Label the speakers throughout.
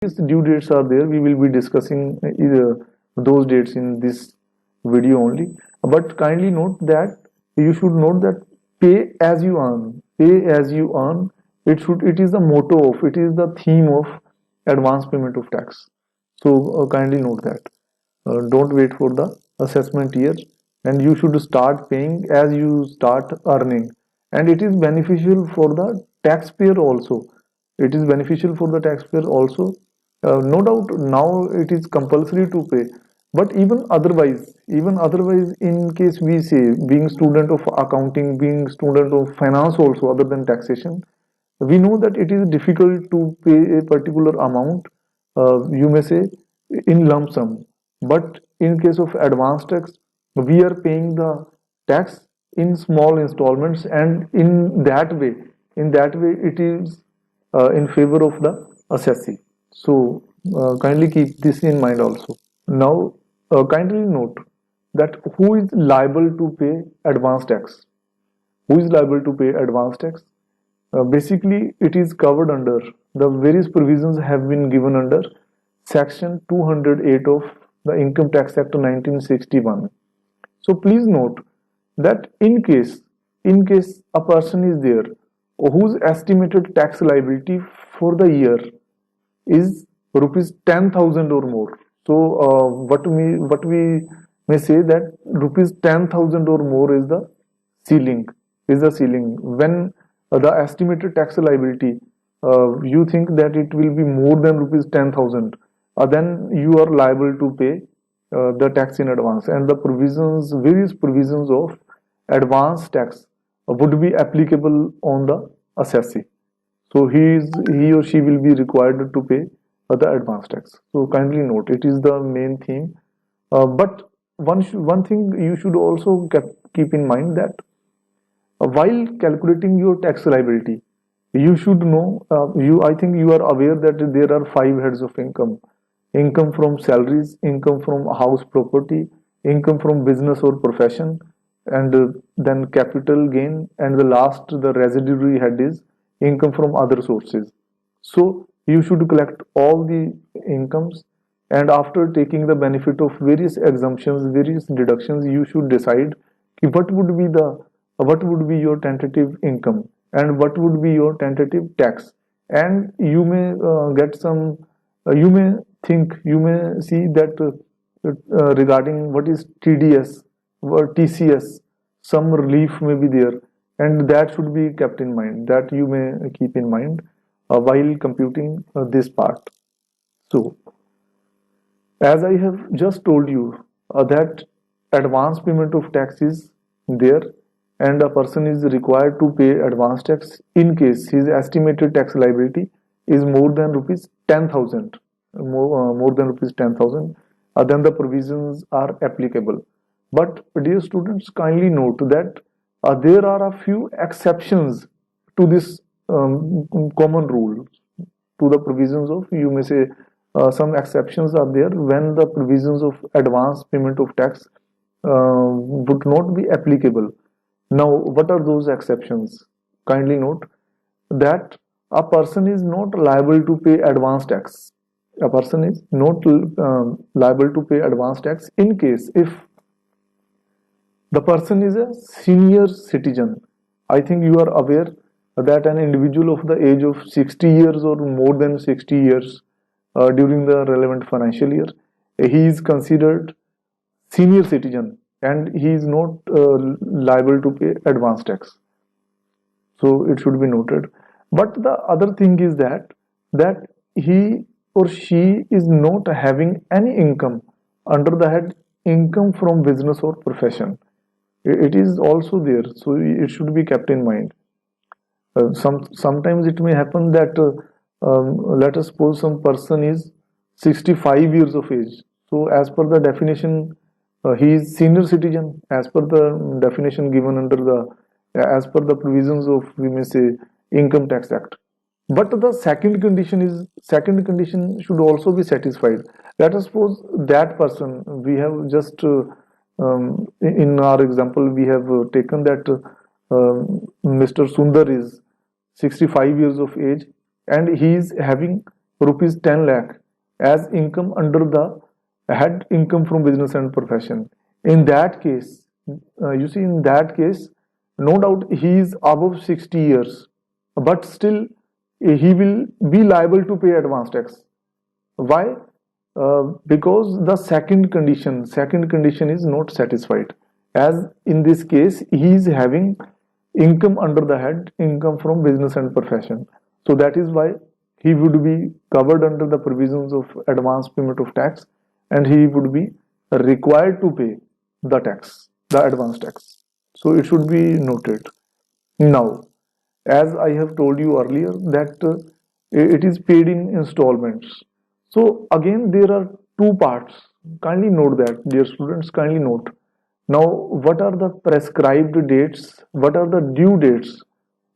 Speaker 1: due dates are there. We will be discussing those dates in this video only. But kindly note that you should note that pay as you earn. Pay as you earn. It is the motto of, it is the theme of advance payment of tax. So kindly note that. Don't wait for the assessment year, and you should start paying as you start earning. And it is beneficial for the taxpayer also. It is beneficial for the taxpayer also. No doubt now it is compulsory to pay, but even otherwise, in case we say being student of accounting, being student of finance also, other than taxation, we know that it is difficult to pay a particular amount, you may say, in lump sum. But in case of advance tax, we are paying the tax in small installments, and in that way, it is in favor of the assessee. So kindly keep this in mind also. Now, kindly note that who is liable to pay advance tax? Who is liable to pay advance tax? Basically, it is covered under the various provisions have been given under Section 208 of the Income Tax Act 1961. So please note that in case a person is there whose estimated tax liability for the year is rupees 10,000 or more. So what we may say that rupees 10,000 or more is the ceiling. When the estimated tax liability, you think that it will be more than rupees 10,000, then you are liable to pay the tax in advance, and the various provisions of advance tax would be applicable on the assessee. So he or she will be required to pay the advance tax. So kindly note, it is the main theme. But one thing you should also keep in mind that while calculating your tax liability, you should know, I think you are aware that there are five heads of income: income from salaries, income from house property, income from business or profession, and then capital gain, and the last, the residuary head, is income from other sources. So you should collect all the incomes, and after taking the benefit of various exemptions, various deductions, you should decide what would be your tentative income and what would be your tentative tax. And you may get some, you may see that regarding what is TDS or TCS, some relief may be there, and that should be kept in mind. That you may keep in mind while computing this part. So, as I have just told you, that advance payment of tax is there, and a person is required to pay advance tax in case his estimated tax liability is more than rupees 10,000. More than rupees 10,000, then the provisions are applicable. But dear students, kindly note that there are a few exceptions to this common rule, to the provisions of, you may say, some exceptions are there when the provisions of advance payment of tax would not be applicable. Now, what are those exceptions? Kindly note that a person is not liable to pay advance tax. A person is not liable to pay advance tax in case if the person is a senior citizen. I think you are aware that an individual of the age of 60 years or more than 60 years during the relevant financial year, he is considered senior citizen, and he is not liable to pay advance tax. So it should be noted. But the other thing is that he or she is not having any income under the head income from business or profession. It is also there, so it should be kept in mind. Sometimes it may happen that let us suppose some person is 65 years of age. So as per the definition, he is senior citizen as per the definition given under the, as per the provisions of, we may say, Income Tax Act. But the second condition should also be satisfied. Let us suppose that person, we have just in our example we have taken that Mr. Sundar is 65 years of age, and he is having rupees 10 lakh as income under the head income from business and profession. In that case, you see, in that case, no doubt he is above 60 years, but still he will be liable to pay advance tax. Why? Because the second condition is not satisfied. As in this case, he is having income under the head, income from business and profession. So that is why he would be covered under the provisions of advance payment of tax, and he would be required to pay the tax, the advance tax. So it should be noted. Now, as I have told you earlier, that it is paid in installments. So again, there are two parts. Kindly note that, dear students, kindly note. Now, what are the prescribed dates? What are the due dates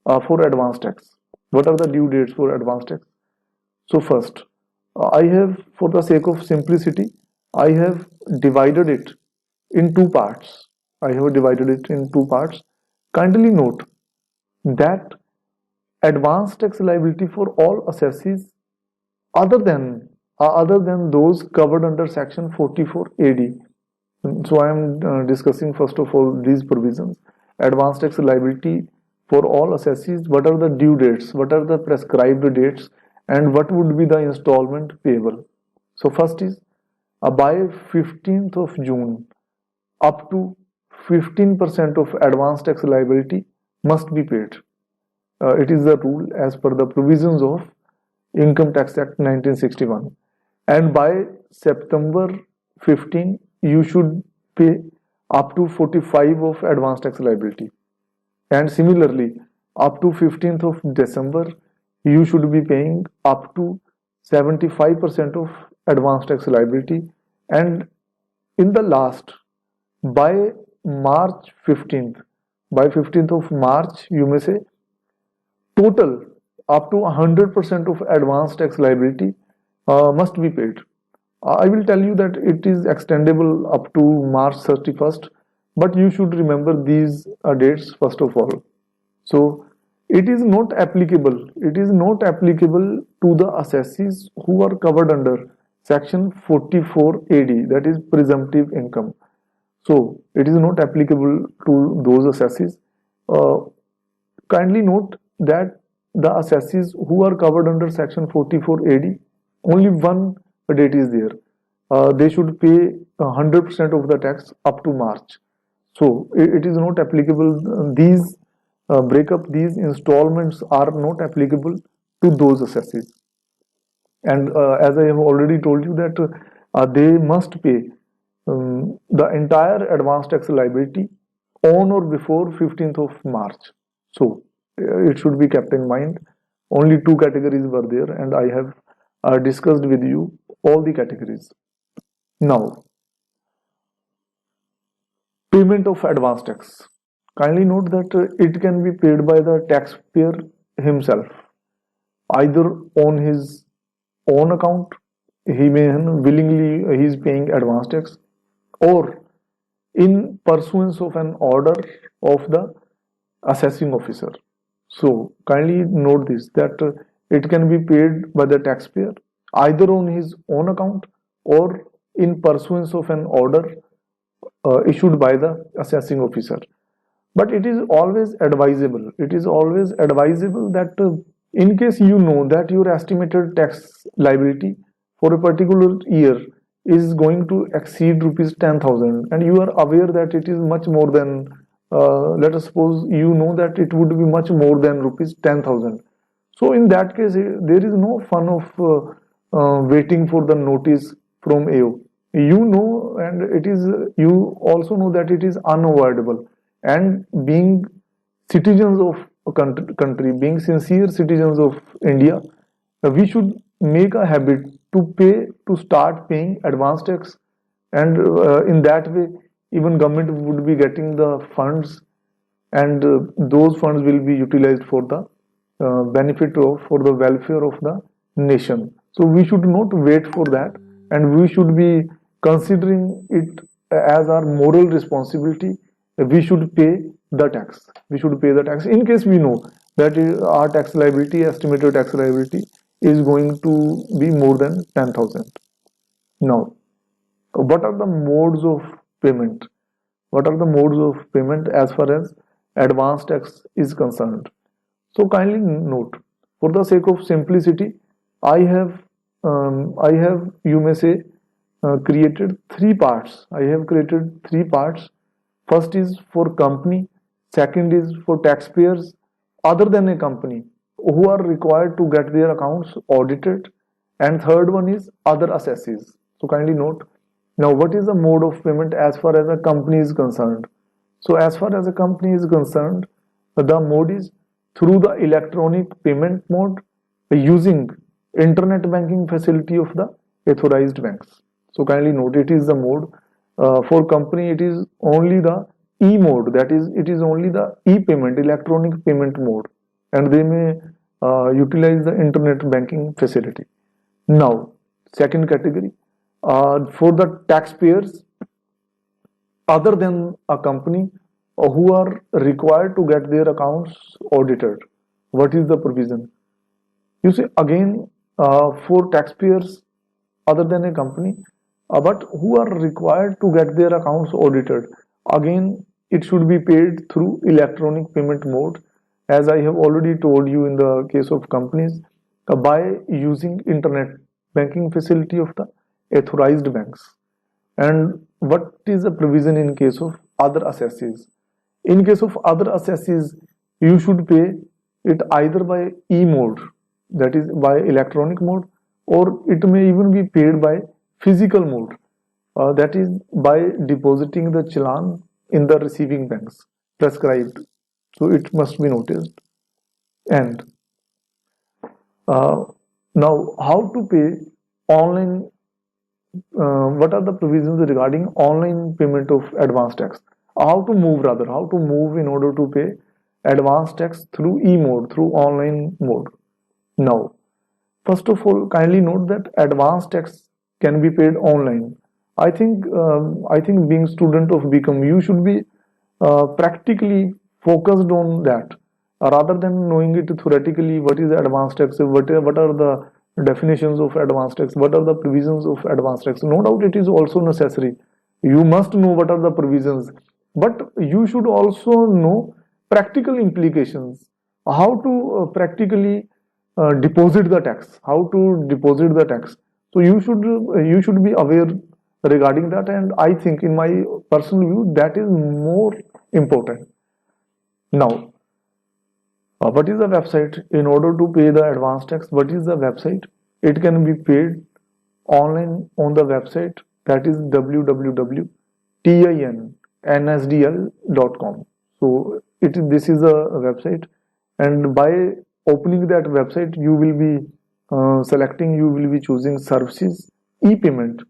Speaker 1: for advance tax? What are the due dates for advance tax? So first, I have, for the sake of simplicity, I have divided it in two parts. I have divided it in two parts. Kindly note that advance tax liability for all assessees other than those covered under section 44 AD. So I am discussing first of all these provisions. Advance tax liability for all assessees. What are the due dates? What are the prescribed dates? And what would be the installment payable? So first is by 15th of June up to 15% of advance tax liability must be paid. It is the rule as per the provisions of Income Tax Act 1961. And by September 15, you should pay up to 45 of advance tax liability. And similarly, up to 15th of December, you should be paying up to 75% of advance tax liability. And in the last, by March 15th, by 15th of March, you may say, total up to 100% of advance tax liability must be paid. I will tell you that it is extendable up to March 31st, but you should remember these dates first of all. So it is not applicable. It is not applicable to the assessees who are covered under section 44 AD, that is presumptive income. So it is not applicable to those assessees. Kindly note that the assessees who are covered under section 44 AD, only one date is there. They should pay 100% of the tax up to March. So it is not applicable. These these installments are not applicable to those assessees. And as I have already told you that they must pay the entire advance tax liability on or before 15th of March. So it should be kept in mind. Only two categories were there, and I have discussed with you all the categories. Now, payment of advance tax. Kindly note that it can be paid by the taxpayer himself, either on his own account, he may willingly he is paying advance tax, or in pursuance of an order of the assessing officer. So kindly note this, that it can be paid by the taxpayer either on his own account or in pursuance of an order issued by the assessing officer. But it is always advisable. It is always advisable that in case you know that your estimated tax liability for a particular year is going to exceed rupees 10,000, and you are aware that it is much more than, let us suppose you know that it would be much more than rupees 10,000. So in that case, there is no fun of waiting for the notice from AO. You know, and it is, you also know that it is unavoidable. And being citizens of a country, being sincere citizens of India, we should make a habit to start paying advance tax, and in that way even government would be getting the funds, and those funds will be utilized for the for the welfare of the nation. So we should not wait for that, and we should be considering it as our moral responsibility. We should pay the tax. We should pay the tax in case we know that our tax liability, estimated tax liability, is going to be more than 10,000. Now, what are the modes of payment? What are the modes of payment as far as advance tax is concerned? So kindly note, for the sake of simplicity, I have, you may say, created three parts. I have created three parts. First is for company, second is for taxpayers other than a company who are required to get their accounts audited, and third one is other assessees. So kindly note. Now, what is the mode of payment as far as a company is concerned? So, as far as a company is concerned, the mode is through the electronic payment mode using internet banking facility of the authorized banks. So, kindly note it is the mode. For company, it is only the e mode, that is, it is only the e payment, electronic payment mode, and they may utilize the internet banking facility. Now, second category, for the taxpayers other than a company who are required to get their accounts audited. What is the provision? You see, again, for taxpayers other than a company, but who are required to get their accounts audited, again, it should be paid through electronic payment mode, as I have already told you in the case of companies, by using internet banking facility of the authorized banks. And what is the provision in case of other assessees? In case of other assessees, you should pay it either by e mode, that is by electronic mode, or it may even be paid by physical mode, that is by depositing the challan in the receiving banks prescribed. So it must be noticed. And uh, now, how to pay online? What are the provisions regarding online payment of advance tax? How to move, rather, how to move in order to pay advance tax through e mode, through online mode? Now, first of all, kindly note that advance tax can be paid online. I think being student of BCom, you should be practically focused on that, rather than knowing it theoretically. What is advance tax? What are the definitions of advance tax? What are the provisions of advance tax? No doubt it is also necessary. You must know what are the provisions, but you should also know practical implications. How to practically deposit the tax? How to deposit the tax? So you should be aware regarding that, and I think, in my personal view, that is more important. Now, what is the website in order to pay the advance tax? What is the website? It can be paid online on the website, that is www.tinsdl.com. So this is a website, and by opening that website, you will be you will be choosing services, e-payment,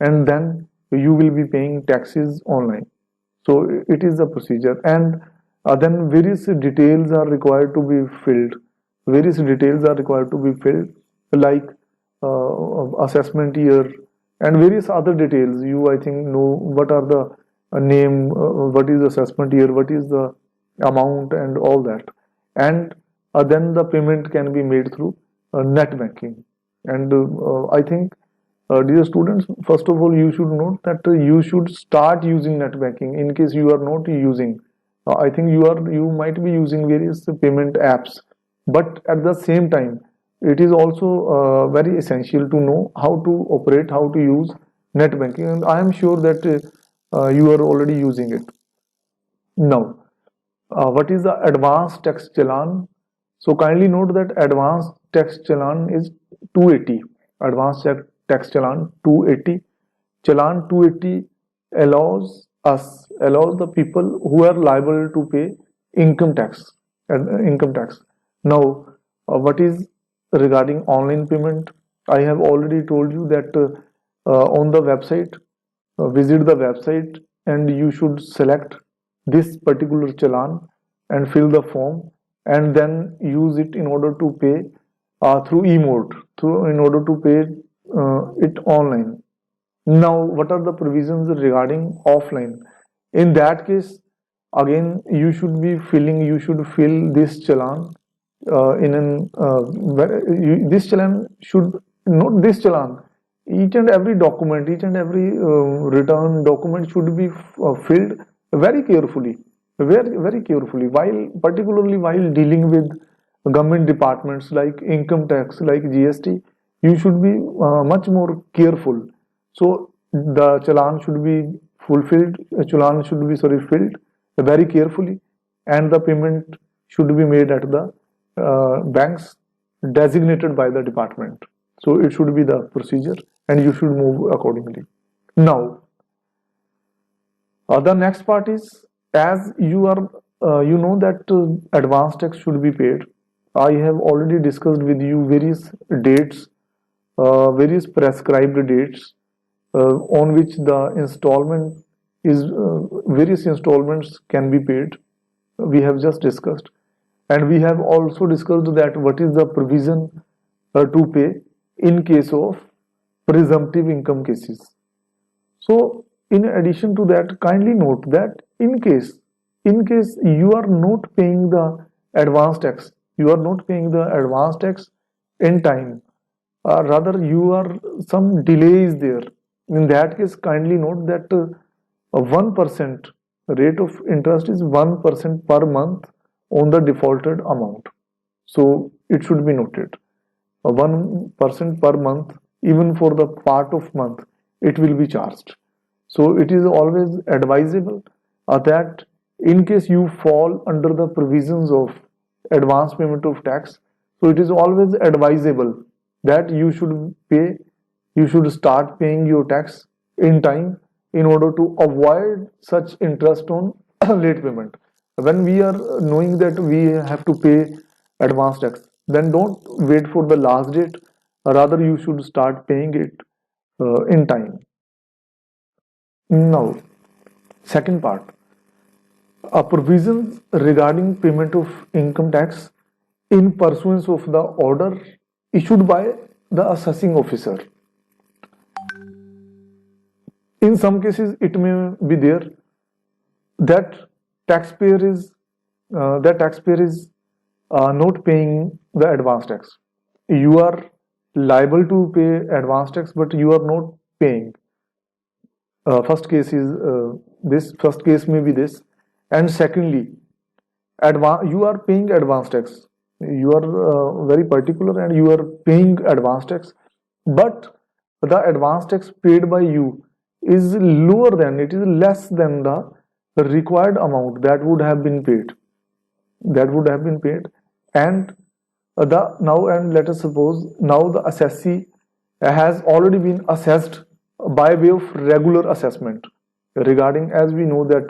Speaker 1: and then you will be paying taxes online. So it is the procedure, and then various details are required to be filled. Various details are required to be filled, like assessment year and various other details. You, I think, know what are the name, what is assessment year, what is the amount, and all that. And then the payment can be made through net banking. And I think, dear students, first of all, you should note that you should start using net banking. In case you are not using, I think you might be using various payment apps, but at the same time, it is also very essential to know how to operate, how to use net banking, and I am sure that you are already using it. Now, what is the advanced tax challan? So kindly note that advanced tax challan is 280. Advanced tax challan 280. Challan 280 allows the people who are liable to pay income tax. Income tax. Now, what is regarding online payment? I have already told you that on the website, visit the website, and you should select this particular challan and fill the form, and then use it in order to pay through e-mode, in order to pay it online. Now, what are the provisions regarding offline? In that case, again, you should fill this challan this challan should not this challan. Each and every document, each and every return document should be filled very carefully, very carefully. While particularly while dealing with government departments like income tax, like GST, you should be much more careful. So the challan should be fulfilled, challan should be filled very carefully, and the payment should be made at the banks designated by the department. So it should be the procedure, and you should move accordingly. Now, the next part is, as you are, you know that advance tax should be paid. I have already discussed with you various dates, various prescribed dates on which the installment is various installments can be paid. We have just discussed, and we have also discussed that what is the provision to pay in case of presumptive income cases. So in addition to that, kindly note that in case you are not paying the advance tax, you are not paying the advance tax in time, rather you are some delay is there. In that case, kindly note that 1% rate of interest is 1% per month on the defaulted amount. So it should be noted. 1% per month, even for the part of month, it will be charged. So it is always advisable that in case you fall under the provisions of advance payment of tax, so it is always advisable that you should start paying your tax in time in order to avoid such interest on late payment. When we are knowing that we have to pay advance tax, then don't wait for the last date. Rather, you should start paying it in time. Now, second part, provisions regarding payment of income tax in pursuance of the order issued by the assessing officer. In some cases, it may be there that taxpayer is not paying the advance tax. You are liable to pay advance tax, but you are not paying. First case is this. First case may be this, and secondly, you are paying advance tax. You are very particular, and you are paying advance tax, but the advance tax paid by you is lower than, it is less than the required amount that would have been paid. And let us suppose now the assessee has already been assessed by way of regular assessment regarding, as we know that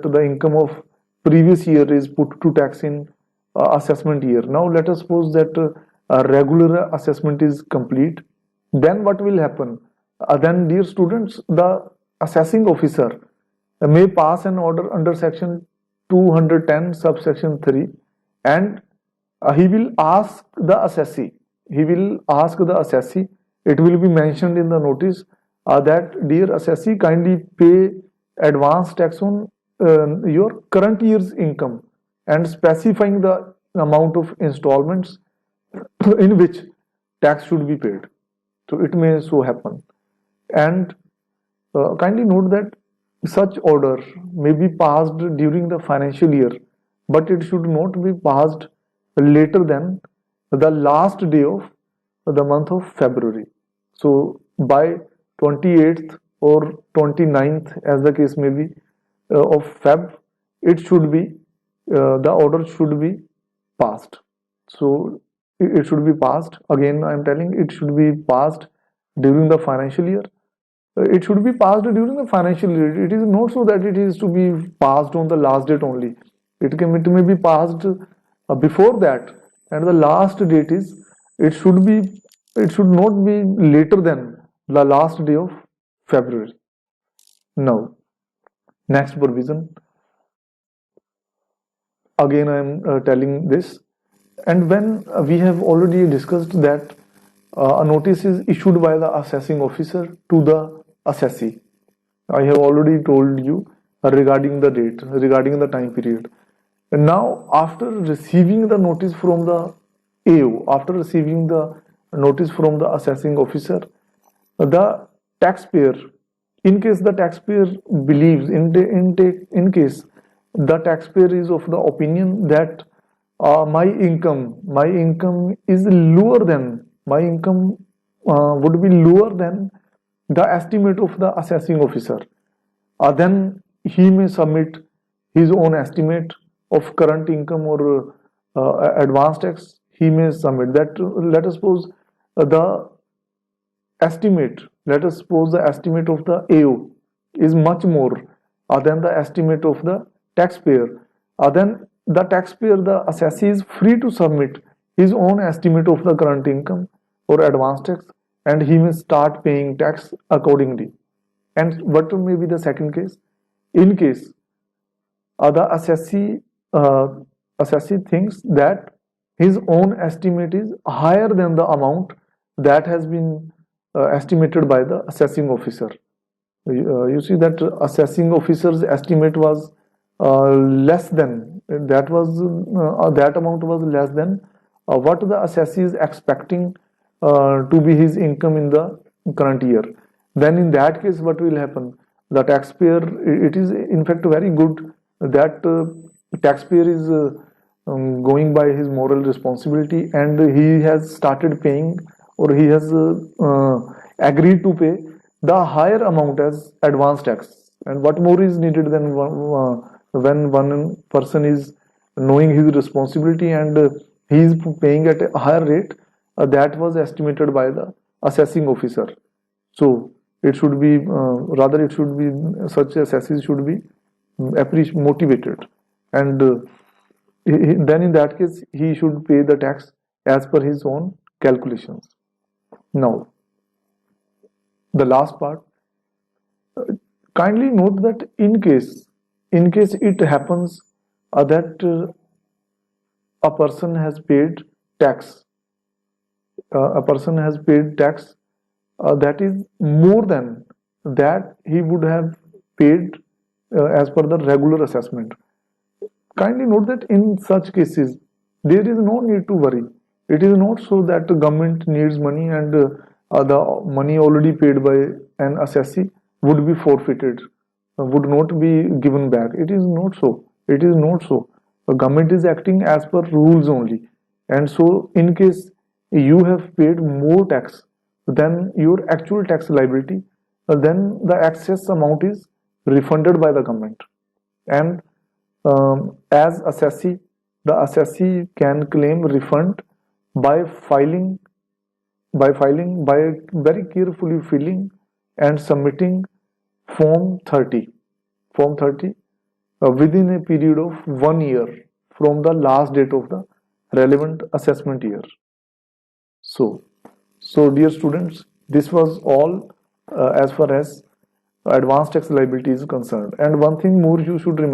Speaker 1: the income of previous year is put to tax in assessment year. Now let us suppose that a regular assessment is complete. Then what will happen? Then, dear students, the assessing officer may pass an order under section 210 subsection 3, and he will ask the assessee. It will be mentioned in the notice that, dear assessee, kindly pay advance tax on your current year's income, and specifying the amount of installments in which tax should be paid. So it may so happen. And kindly note that such order may be passed during the financial year, but it should not be passed later than the last day of the month of February. So by 28th or 29th, as the case may be, of Feb, it should be the order should be passed. So it should be passed. Again, I am telling, it should be passed during the financial year. It should be passed during the financial year. It is not so that it is to be passed on the last date only. It may be passed before that, and the last date is, it should not be later than the last day of February. Now, next provision. Again, I am telling this, and when we have already discussed that a notice is issued by the assessing officer to the assessee. I have already told you regarding the date, regarding the time period. Now, after receiving the notice from the AO, after receiving the notice from the assessing officer, the taxpayer, in case the taxpayer believes, in case the taxpayer is of the opinion that my income is lower than, my income would be lower than the estimate of the assessing officer, then he may submit his own estimate of current income or advance tax. He may submit that. Let us suppose the estimate. Let us suppose the estimate of the AO is much more than the estimate of the taxpayer. Then the taxpayer, the assessee, is free to submit his own estimate of the current income or advance tax, and he may start paying tax accordingly. And what may be the second case? In case the assessee thinks that his own estimate is higher than the amount that has been estimated by the assessing officer. You see that assessing officer's estimate was less than that amount was less than what the assessee is expecting to be his income in the current year. Then in that case, what will happen? The taxpayer, it is in fact very good that taxpayer is going by his moral responsibility, and he has started paying, or he has agreed to pay the higher amount as advance tax. And what more is needed than when one person is knowing his responsibility and he is paying at a higher rate that was estimated by the assessing officer. So it should be rather it should be such assessees should be motivated, and then in that case he should pay the tax as per his own calculations. Now, the last part, kindly note that in case it happens that a person has paid tax, a person has paid tax that is more than that he would have paid as per the regular assessment. Kindly note that in such cases there is no need to worry. It is not so that the government needs money and the money already paid by an assessee would be forfeited, would not be given back. It is not so. It is not so. The government is acting as per rules only. And so, in case you have paid more tax than your actual tax liability, then the excess amount is refunded by the government. And as assessee, the assessee can claim refund by filing by very carefully filling and submitting form 30 within a period of 1 year from the last date of the relevant assessment year. So dear students, this was all as far as advanced tax liability is concerned. And one thing more you should remember.